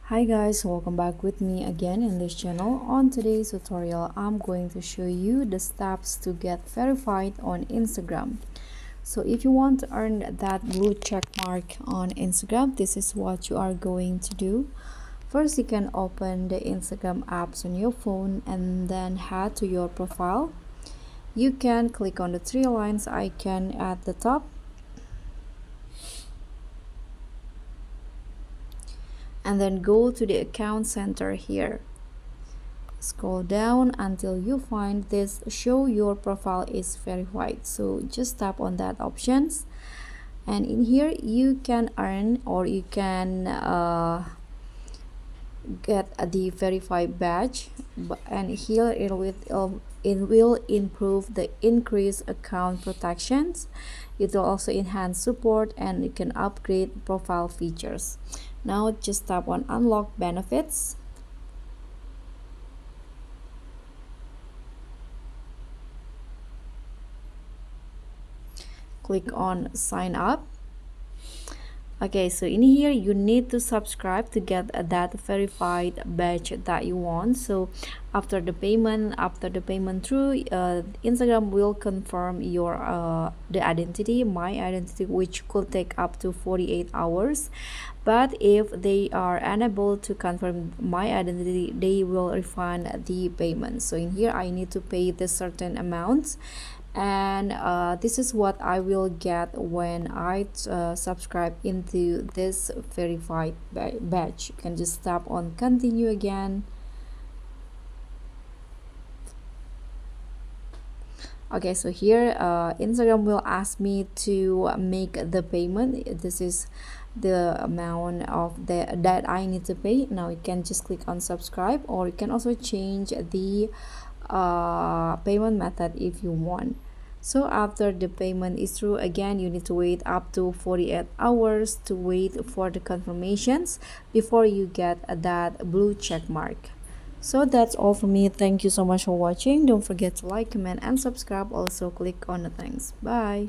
Hi guys, welcome back with me again in this channel. On today's tutorial, I'm going to show you the steps to get verified on Instagram. So if you want to earn that blue check mark on Instagram, this is what you are going to do. First, you can open the Instagram apps on your phone and then head to your profile. You can click on the three lines icon at the top and then go to the account center here. Scroll down until you find this show your profile is verified, so just tap on that options, and in here you can earn or you can get the verified badge, and here it will improve the increase account protections. It will also enhance support and you can upgrade profile features. Now just tap on unlock benefits. Click on sign up. Okay, so in here you need to subscribe to get that verified badge that you want. So after the payment through Instagram will confirm your the identity, my identity, which could take up to 48 hours. But if they are unable to confirm my identity, they will refund the payment. So in here I need to pay the certain amounts, and this is what I will get when I subscribe into this verified badge. You can just tap on continue again. Okay, so here Instagram will ask me to make the payment. This is the amount of that I need to pay. Now you can just click on subscribe, or you can also change the payment method if you want. So after the payment is through, again you need to wait up to 48 hours to wait for the confirmations before you get that blue check mark. So that's all for me. Thank you so much for watching. Don't forget to like, comment, and subscribe. Also click on the thanks. Bye.